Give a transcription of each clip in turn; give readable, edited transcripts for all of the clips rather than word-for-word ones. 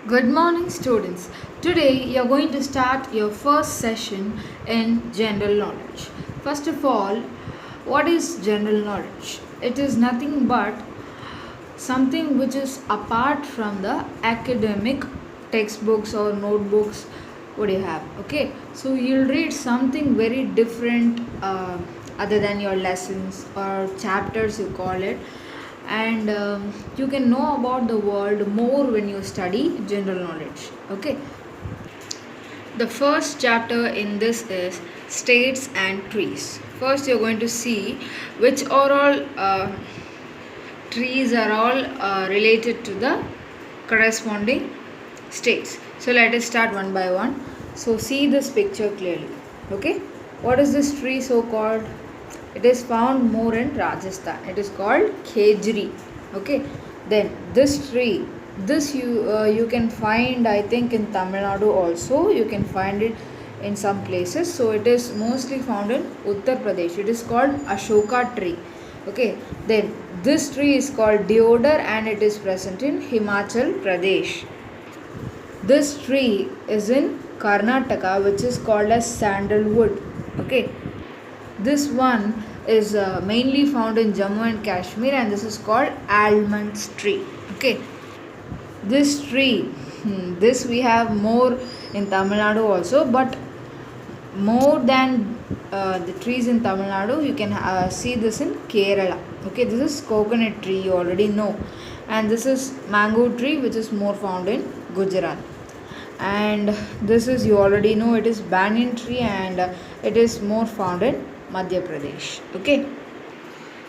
Good morning, students. Today you are going to start your first session in general knowledge. First of all, what is general knowledge? It is nothing but something which is apart from the academic textbooks or notebooks. What do you have? Okay, so you'll read something very different other than your lessons or chapters, you call it, and you can know about the world more when you study general knowledge. Okay, the first chapter in this is states and trees. First you're going to see which are all trees are all related to the corresponding states. So let us start one by one. So see this picture clearly. Okay, what is this tree so called? It is found more in Rajasthan. It is called khejri. Okay, then this tree, this you can find, I think, in Tamil Nadu also. You can find it in some places. So it is mostly found in Uttar Pradesh. It is called Ashoka tree. Okay, then this tree is called deodar and it is present in Himachal Pradesh. This tree is in Karnataka, which is called as sandalwood. Okay, this one is mainly found in Jammu and Kashmir and this is called almond tree. Okay, this tree, this we have more in Tamil Nadu also, but more than the trees in Tamil Nadu, you can see this in Kerala. Okay, this is coconut tree, you already know, and this is mango tree, which is more found in Gujarat. And this is, you already know, it is banyan tree and it is more found in Madhya Pradesh. Okay,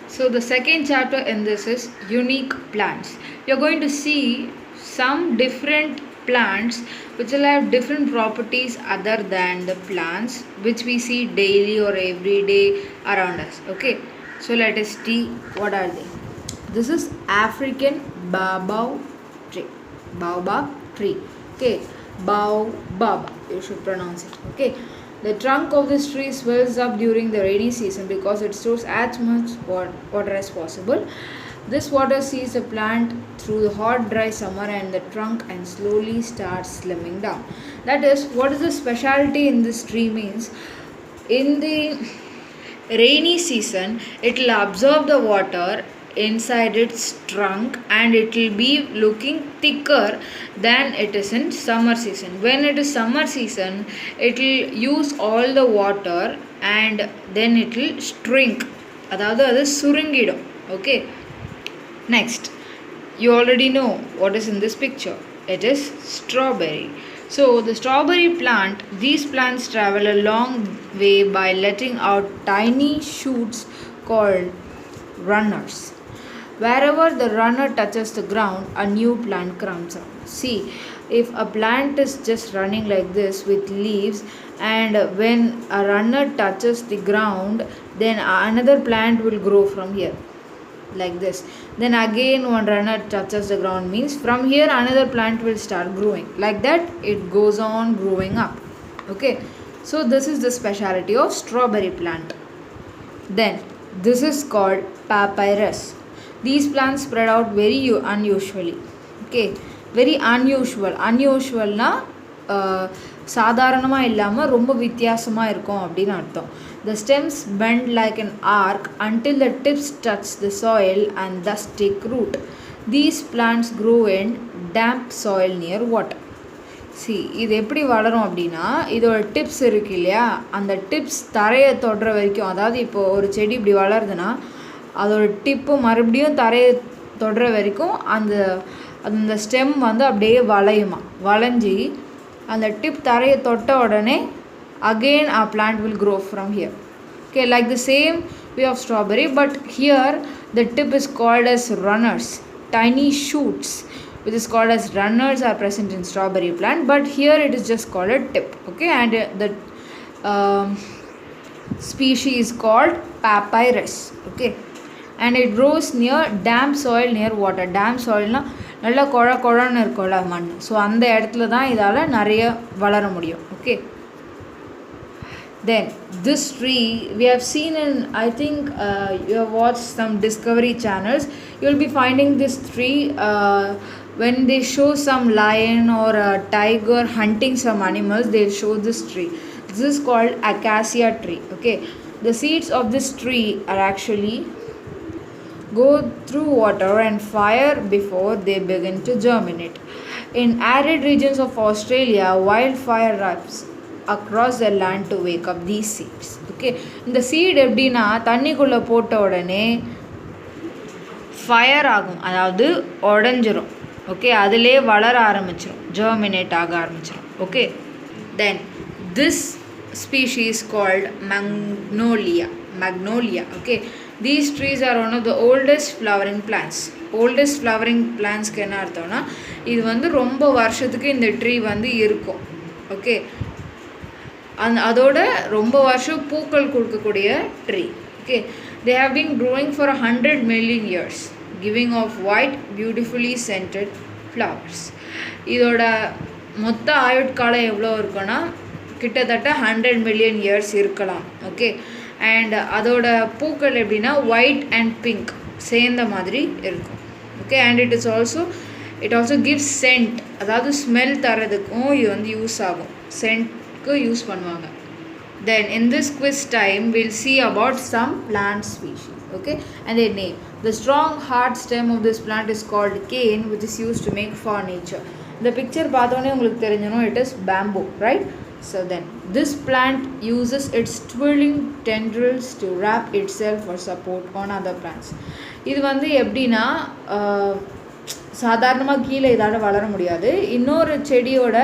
so the second chapter in this is unique plants. You're going to see some different plants which will have different properties other than the plants which we see daily or every day around us. Okay, so let us see what are they. This is African baobab tree. Baobab tree. Okay, baobab, you should pronounce it. Okay, the trunk of this tree swells up during the rainy season because it stores as much water as possible. This water sees the plant through the hot dry summer and the trunk and slowly starts slimming down. That is, what is the specialty in this tree means, in the rainy season it will absorb the water inside its trunk and it will be looking thicker than it is in summer season. When it is summer season, it will use all the water and then it will shrink, அதாவது அது சுருங்கிடும். Okay, next, you already know what is in this picture. It is strawberry. So the strawberry plant, these plants travel a long way by letting out tiny shoots called runners. Wherever the runner touches the ground, a new plant comes out. See, if a plant is just running like this with leaves, and when a runner touches the ground, then another plant will grow from here, like this. Then again one runner touches the ground, means from here another plant will start growing. Like that it goes on growing up. Okay, so this is the speciality of strawberry plant. Then this is called papyrus. These plants spread out very unusually. Okay, very unusualனா சாதாரணமாக இல்லாமல் ரொம்ப வித்தியாசமாக இருக்கும் அப்படின்னு அர்த்தம். The stems bend like an arc until the tips touch the soil and thus take root. These plants grow in damp soil near water. See, இது எப்படி வளரும் அப்படின்னா, இதோட டிப்ஸ் இருக்கு இல்லையா, அந்த டிப்ஸ் தரையை தொடுற வரைக்கும், அதாவது இப்போ ஒரு செடி இப்படி வளருதுன்னா அதோட டிப்பு மறுபடியும் தரையை தொடுற வரைக்கும் அந்த ஸ்டெம் வந்து அப்படியே வளையுமா, வளைஞ்சி அந்த டிப் தரையை தொட்ட உடனே again our plant will grow from here. Okay, like the same way of strawberry, but here the tip is called as runners. Tiny shoots which is called as runners are present in strawberry plant, but here it is just called a tip. Okay, and the species is called papyrus. Okay, and it grows near damp soil near water. Damp soil na நல்லா குழன்னு இருக்கும்ல மண், so அந்த இடத்துல தான் இதால் நிறைய வளர முடியும். Okay, then this tree we have seen in, I think you have watched some discovery channels, you will be finding this tree when they show some lion or a tiger hunting some animals, they'll show this tree. This is called acacia tree. Okay, the seeds of this tree are actually go through water and fire before they begin to germinate. In arid regions of Australia, wildfire erupts across the land to wake up these seeds. Okay, இந்த seat எப்படின்னா தண்ணிக்குள்ளே போட்ட உடனே fire ஆகும், அதாவது உடஞ்சிரும். Okay, அதிலே வளர ஆரம்பிச்சிடும், ஜெர்மினேட் ஆக ஆரம்பிச்சிடும். Okay, then this species called magnolia. Okay, these trees are one of the oldest flowering plants. Oldest flowering பிளான்ஸ்க்கு என்ன அர்த்தம்னா இது வந்து ரொம்ப வருஷத்துக்கு இந்த ட்ரீ வந்து இருக்கும். ஓகே, அதோட ரொம்ப வருஷம் பூக்கள் கொடுக்கக்கூடிய tree. Okay, they have been growing for 100 million years, giving off white beautifully scented flowers. இதோட மொத்த ஆயுட்காலம் எவ்வளோ இருக்குன்னா கிட்டத்தட்ட 100 million years இருக்கலாம். ஓகே, அண்ட் அதோட பூக்கள் எப்படின்னா ஒயிட் அண்ட் பிங்க் சேர்ந்த மாதிரி இருக்கும். Okay, and it also gives scent, அதாவது ஸ்மெல் தரதுக்கும் இது வந்து யூஸ் ஆகும், சென்ட்க்கு யூஸ் பண்ணுவாங்க. Then in this quiz time we'll see about some plant species. Okay, and their name. The strong hard stem of this plant is called cane, which is used to make furniture. The picture பாத்தோனே உங்களுக்கு தெரிஞ்சிரும், it is bamboo, right? So then this plant uses its twirling tendrils to wrap itself for support on other plants. இது வந்து எப்படின்னா சாதாரணமாக கீழே இதால் வளர முடியாது. இன்னொரு செடியோட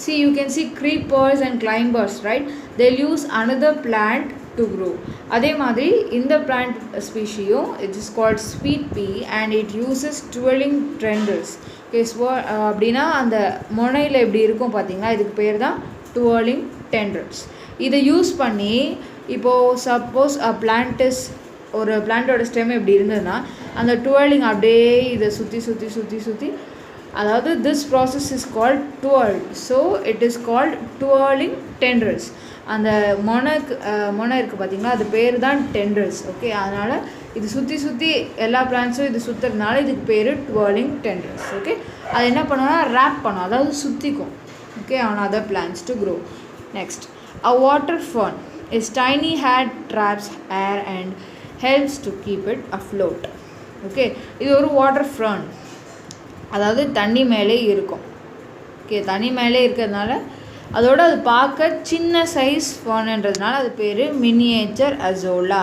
see, you can see creepers and climbers, right? They'll use another plant to grow. அதே மாதிரி இந்த plant species, it is called sweet pea and it uses twirling tendrils. Okay, so அப்படின்னா அந்த முனையில் எப்படி இருக்கும் பார்த்தீங்களா, இதுக்கு பேர் தான் twirling tendrils. இதை யூஸ் பண்ணி இப்போது சப்போஸ் ஒரு பிளான்ட்டோட ஸ்டெம் எப்படி இருந்ததுன்னா அந்த twirling அப்படியே இதை சுற்றி அதாவது this process is called twirl. So it is called twirling tendrils. அந்த மொனை இருக்குது பார்த்தீங்களா, அது பேர் தான் tendrils. ஓகே, அதனால் இது சுற்றி எல்லா பிளான்ட்ஸும் இது சுற்றுறதுனால இதுக்கு பேர் twirling tendrils. ஓகே, அது என்ன பண்ணுவோம்னா ரேப் பண்ணும், அதாவது சுற்றிக்கும். Okay, on other plants to grow. Next, a water fern is tiny head traps air and helps to keep it afloat. Okay, இது ஒரு வாட்டர் ஃபர்ன், அதாவது தண்ணி மேலே இருக்கும். ஓகே, தண்ணி மேலே இருக்கிறதுனால அதோடு அது பார்க்க சின்ன சைஸ் ஃபர்ன்ன்றதுனால அது பேர் மினியேச்சர் அசோலா.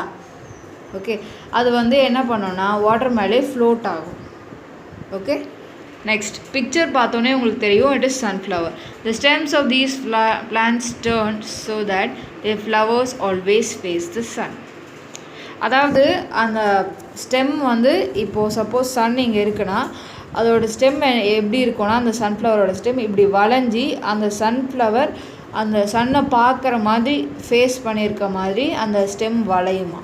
ஓகே, அது வந்து என்ன பண்ணோன்னா வாட்டர் மேலே ஃப்ளோட் ஆகும். ஓகே, நெக்ஸ்ட் பிக்சர் பார்த்தோன்னே உங்களுக்கு தெரியும், it is sunflower. The stems of these plants turn so that the flowers always face the sun. அதாவது அந்த ஸ்டெம் வந்து இப்போது சப்போஸ் சன் இங்கே இருக்குன்னா அதோட ஸ்டெம் எப்படி இருக்கும்னா அந்த சன்ஃப்ளவரோட ஸ்டெம் இப்படி வளைஞ்சி அந்த சன்ஃப்ளவர் அந்த சன்னை பார்க்குற மாதிரி ஃபேஸ் பண்ணியிருக்க மாதிரி அந்த ஸ்டெம் வளையுமா.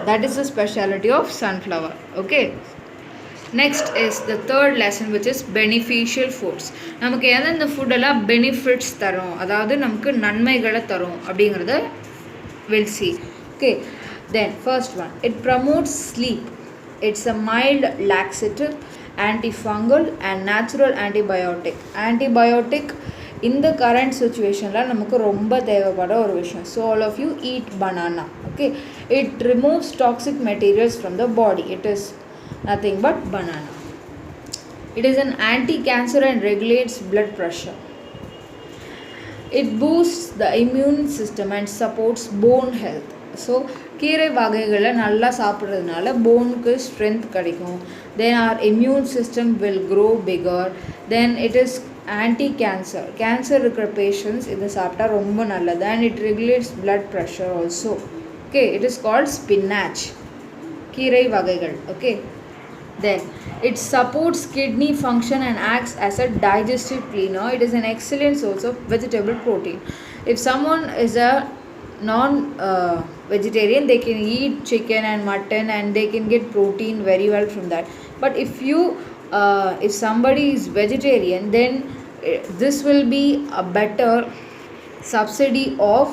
That is the speciality of sunflower. Okay, next is the third lesson which is beneficial foods. நமக்கு எந்தெந்த ஃபுட்டெல்லாம் பெனிஃபிட்ஸ் தரும், அதாவது நமக்கு நன்மைகளை தரும் அப்படிங்கிறத will see. Okay, then first one, it promotes sleep. It's a mild laxative, antifungal and natural antibiotic in the current situation la namakku romba thevapada oru vishayam. So all of you eat banana. Okay, it removes toxic materials from the body. It is nothing but banana. It is an anti-cancer and regulates blood pressure. It boosts the immune system and supports bone health. So கீரை வகைகளை நல்லா சாப்பிட்றதுனால போனுக்கு strength கிடைக்கும். தென் our immune system will grow bigger. then it is anti-cancer. Cancer இருக்கிற patients இதை சாப்பிட்டா ரொம்ப நல்லது. and it regulates blood pressure also. okay, it is called spinach. கீரை வகைகள். okay, then it supports kidney function and acts as a digestive cleaner. It is an excellent source of vegetable protein. If someone is a non-vegetarian, they can eat chicken and mutton and they can get protein very well from that. But if somebody is vegetarian, then this will be a better subsidy of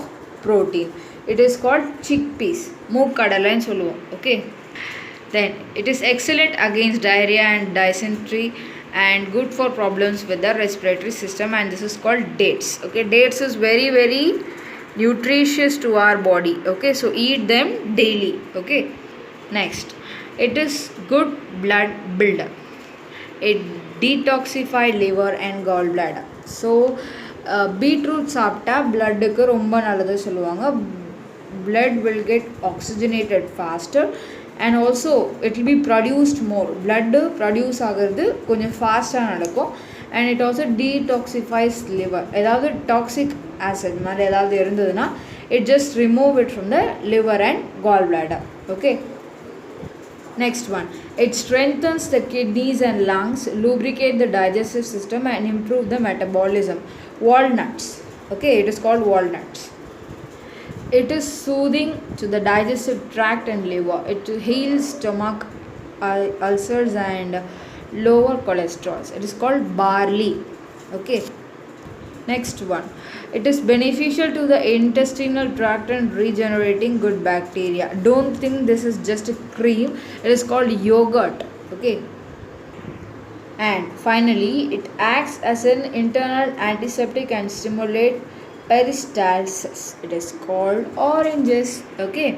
protein. It is called chickpeas, மூக்கடலைன்னு சொல்லுவோம். okay, Then it is excellent against diarrhea and dysentery and good for problems with the respiratory system, and this is called dates. Okay, dates is very very nutritious to our body. Okay, so eat them daily. Okay, next, it is good blood builder. It detoxify liver and gallbladder. So beetroot சாப்பிட்டா பிளட்டுக்கு ரொம்ப நல்லது சொல்லுவாங்க. Blood will get oxygenated faster and also it will be produced more. Blood produce ஆகிறது கொஞ்சம் ஃபாஸ்ட்டாக நடக்கும். And it also detoxifies liver. ஏதாவது toxic acid மாதிரி ஏதாவது இருந்ததுன்னா it just remove it from the liver and gallbladder. Okay. Next one, it strengthens the kidneys and lungs, lubricate the digestive system and improve the metabolism. Walnuts, okay, it is called walnuts. It is soothing to the digestive tract and liver. It heals stomach ulcers and lower cholesterol. It is called barley. Okay. Next one, it is beneficial to the intestinal tract and regenerating good bacteria. Don't think this is just a cream, it is called yogurt. Okay. And finally, it acts as an internal antiseptic and stimulate peristalsis. It is called oranges. Okay.